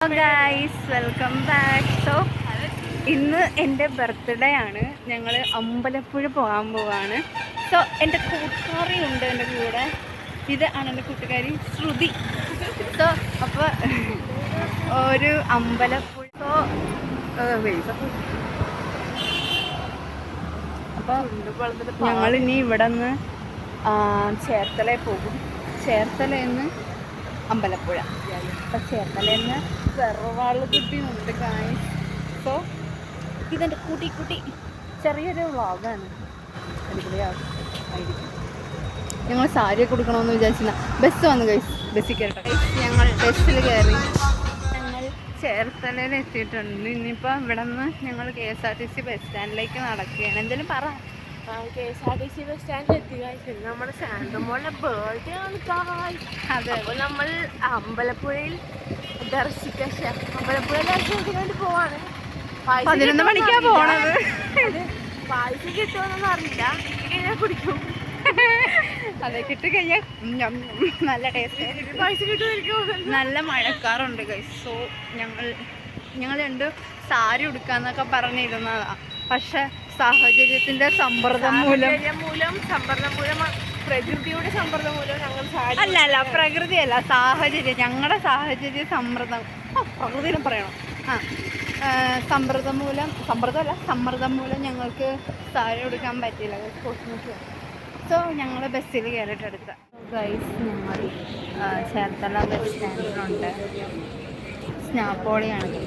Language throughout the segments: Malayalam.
Guys welcome back. സോ ഇന്ന് എൻ്റെ ബർത്ത്ഡേ ആണ്. ഞങ്ങൾ അമ്പലപ്പുഴ പോകാൻ പോവാണ്. സോ എൻ്റെ കൂട്ടുകാരി ഉണ്ട് എൻ്റെ കൂടെ. ഇത് ആണ് എൻ്റെ കൂട്ടുകാരി ശ്രുതി. സോ അപ്പോൾ ഒരു അമ്പലപ്പുഴ അപ്പോൾ ഞങ്ങളിനി ഇവിടെ നിന്ന് ചേർത്തലയിൽ പോകും. ചേർത്തലയിൽ നിന്ന് അമ്പലപ്പുഴ. അപ്പം ചേർത്തലയിൽ നിന്ന് ചെറുവാള് കുട്ടിയുണ്ട് ഗായ്സ്. സോ ഇതെൻ്റെ കുട്ടി ചെറിയൊരു വ്ളോഗാണ്. അടിപൊളിയായിരിക്കും. ഞങ്ങൾ സാരി കൊടുക്കണമെന്ന് വിചാരിച്ചില്ല. ബസ് വന്നു ഗൈസ്. ബസ്സിൽ കയറട്ടെ. ഞങ്ങൾ ബസ്സിൽ കയറി. ഞങ്ങൾ ചേർത്തലയിൽ എത്തിയിട്ടുണ്ട്. ഇനിയിപ്പോൾ ഇവിടെ നിന്ന് ഞങ്ങൾ KSRTC ബസ് സ്റ്റാൻഡിലേക്ക് നടക്കുകയാണ്. എന്തെങ്കിലും പറ. KSRTC ബസ് സ്റ്റാൻഡിൽ എത്തി. നമ്മുടെ ശാന്തമോളുടെ ബർത്ത്ഡേ ആണ്. അതെ, അപ്പോൾ നമ്മൾ അമ്പലപ്പുഴയിൽ അമ്പലപ്പുഴ ദർശനത്തിന് വേണ്ടി പോവാണ്. 11 മണിക്കാണ് പോണത്. പായസം കിട്ടുമെന്നൊന്നും അറിയില്ല. കിട്ടിക്കഴിഞ്ഞാൽ കുടിക്കും. അതെ, കിട്ടിക്കഴിഞ്ഞാൽ നല്ല ടേസ്റ്റ്. പായസം കിട്ടുമായിരിക്കും. നല്ല മഴക്കാറുണ്ട് ഗൈസ്. സോ ഞങ്ങൾ രണ്ട് സാരി ഉടുക്കാന്നൊക്കെ പറഞ്ഞിരുന്നതാ. പക്ഷെ സാഹചര്യത്തിന്റെ സമ്മർദ്ദം മൂലം പ്രകൃതിയുടെ സമ്മർദ്ദം മൂലം ഞങ്ങൾ സാരി അല്ല പ്രകൃതിയല്ല, സാഹചര്യം. ഞങ്ങളുടെ സാഹചര്യ സമ്മർദ്ദം. പ്രകൃതിനും പറയണം. സമ്മർദ്ദം മൂലം ഞങ്ങൾക്ക് സാരി ഉടുക്കാൻ പറ്റിയില്ല. സോ ഞങ്ങൾ ബസ്സിൽ കയറിയിട്ടെടുത്ത ഗൈസ്. ഞങ്ങൾ ചേർത്തല ബസ് സ്റ്റാൻഡിലുണ്ട്. സ്നാപ്പോളിയാണ്.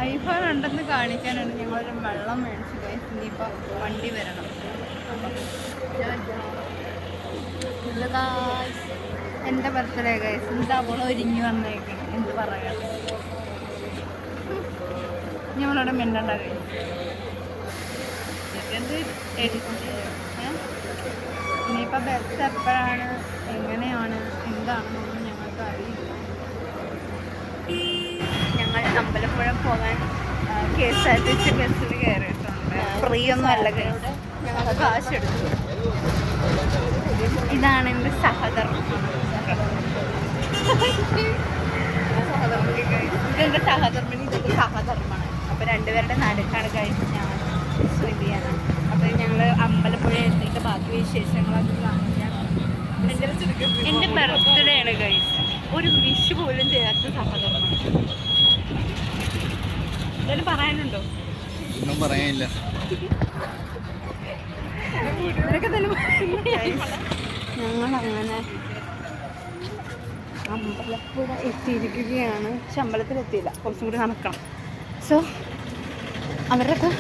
ഐഫോൺ ഉണ്ടെന്ന് കാണിക്കാനാണ് ഞങ്ങളൊരു വെള്ളം മേടിച്ചു ഗൈസ്. ഇനിയിപ്പോൾ വണ്ടി വരണം. എൻ്റെ ബർത്ത്ഡേ ഗൈസ്. എന്താ അവൾ ഒരുങ്ങി വന്നേക്കണം. എന്ത് പറയാം. ഞങ്ങളവിടെ മിണ്ടണ്ട ഗൈസ്. ഇനിയിപ്പോൾ ബസ് എപ്പോഴാണ്, എങ്ങനെയാണ്, എന്താണെന്നൊന്നും ഞങ്ങൾക്ക് അറിയില്ല. ഞങ്ങൾ അമ്പലപ്പുഴ പോകാൻ KSRTC ബസ്സിൽ കയറിയിട്ടുണ്ട്. ഫ്രീ ഒന്നും അല്ല ഗൈസ്, ഞങ്ങൾക്ക് കാശ് എടുത്തു. ഇതാണ് എൻ്റെ സഹധർമ്മി. ഇതെൻ്റെ സഹധർമ്മിണി, ഇതൊക്കെ സഹധർമ്മമാണ്. അപ്പോൾ രണ്ടുപേരുടെ നടുക്കാണ് കഴിച്ച് ഞാൻ ശ്രുതിയാണ്. അപ്പോൾ ഞങ്ങൾ അമ്പലപ്പുഴ എത്തിയിട്ട് ബാക്കി വിശേഷങ്ങളൊക്കെ കാണിക്കാം. എൻ്റെ ബർത്ത്ഡേ ആണ് ഗൈസ്. ഒരു വിഷ് പോലും ചെയ്യാത്ത സഹധർമ്മമാണ്. എന്തായാലും പറയാനുണ്ടോ? ഒന്നും പറയാനില്ല. ഞങ്ങളങ്ങനെ അമ്പലപ്പുഴ എത്തിയിരിക്കുകയാണ്. പക്ഷെ അമ്പലത്തിലെത്തിയില്ല, കുറച്ചും കൂടി നടക്കണം. സോ അവരൊക്കെ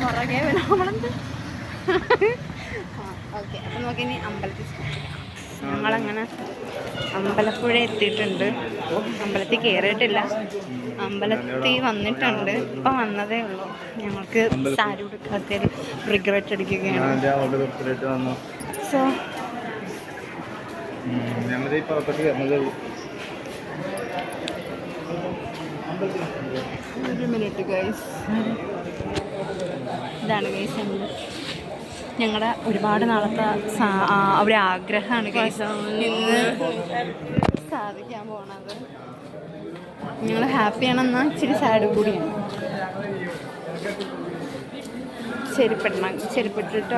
പുറകെ നമ്മളെന്ത് ഓക്കെ. അപ്പം നോക്കി ഇനി അമ്പലത്തിൽ ഞങ്ങളങ്ങനെ അമ്പലപ്പുഴ എത്തിയിട്ടുണ്ട്. അമ്പലത്തിൽ കയറിയിട്ടില്ല, അമ്പലത്തിൽ വന്നിട്ടുണ്ട്. ഇപ്പം വന്നതേ ഉള്ളൂ. ഞങ്ങൾക്ക് സാരി ഉടുക്കാത്തതിൽ റിഗ്രറ്റ് അടിക്കുകയാണ്. സോ ഒരു മിനിറ്റ് ഗൈസ്. ഇതാണ് ഗൈസ് ഞങ്ങളുടെ ഒരുപാട് നാളത്തെ ഒരു ആഗ്രഹമാണ് ഗൈസ് ഇന്ന് സാധിക്കാൻ പോണത്. ഞങ്ങൾ ഹാപ്പിയാണെന്നാൽ ഇച്ചിരി സാഡ് കൂടിയാണ്. ചെരുപ്പിട്ടിട്ട്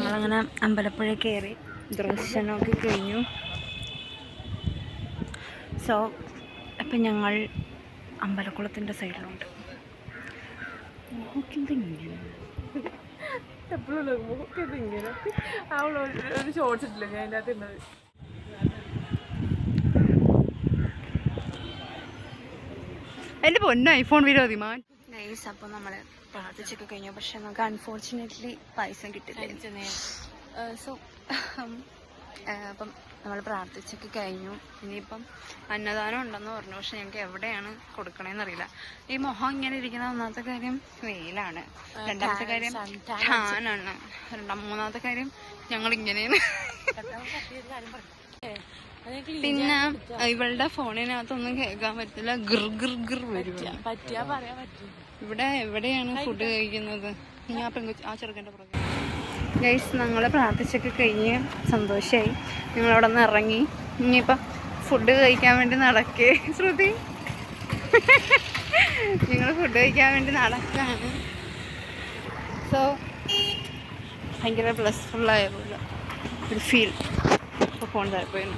ഞങ്ങളങ്ങനെ അമ്പലപ്പുഴ കയറി ദർശനമൊക്കെ കഴിഞ്ഞു. സോ അപ്പം ഞങ്ങൾ അമ്പലക്കുളത്തിൻ്റെ സൈഡിലുണ്ട്. ഒരു ഷോർട്സ് ഇട്ടില്ല ഞാൻ അതിൻ്റെ അകത്ത് ഉള്ളത്. എൻ്റെ പൊന്ന ഐഫോൺ വിരോധി മാൻ ഗൈസ്. അപ്പോൾ നമ്മൾ പ്രാർത്ഥിച്ചൊക്കെ കഴിഞ്ഞു. പക്ഷെ നമുക്ക് അൺഫോർച്ചുനേറ്റ്ലി പൈസ കിട്ടില്ല. സോ അപ്പം നമ്മൾ പ്രാർത്ഥിച്ചൊക്കെ കഴിഞ്ഞു. ഇനിയിപ്പം അന്നദാനം ഉണ്ടെന്ന് പറഞ്ഞു. പക്ഷെ ഞങ്ങൾക്ക് എവിടെയാണ് കൊടുക്കണേന്നറിയില്ല. ഈ മുഖം ഇങ്ങനെ ഇരിക്കുന്ന ഒന്നാമത്തെ കാര്യം വെയിലാണ്. രണ്ടാമത്തെ കാര്യം ടാനാണ്. മൂന്നാമത്തെ കാര്യം ഞങ്ങൾ ഇങ്ങനെയാണ്. പിന്നെ ഇവളുടെ ഫോണിനകത്തൊന്നും കേൾക്കാൻ പറ്റില്ല. ഗിർ വരും. പറ്റിയാ പറയാൻ പറ്റും. ഇവിടെ എവിടെയാണ് ഫുഡ് കഴിക്കുന്നത്? ഞാൻ ആ ചെറുക്കൻ്റെ പുറകെ ഗൈസ് ഞങ്ങൾ പ്രാർത്ഥിച്ചൊക്കെ കഴിഞ്ഞ് സന്തോഷമായി. ഞങ്ങളവിടെ നിന്ന് ഇറങ്ങി. ഇനിയിപ്പം ഫുഡ് കഴിക്കാൻ വേണ്ടി നടക്കേ ശ്രുതി. ഞങ്ങൾ ഫുഡ് കഴിക്കാൻ വേണ്ടി നടക്കുകയാണ്. സോ ഭയങ്കര ബ്ലെസ്ഫുള്ളായ പോലെ ഒരു ഫീൽ ഇപ്പോൾ ഫോൺ താല്പര്യം.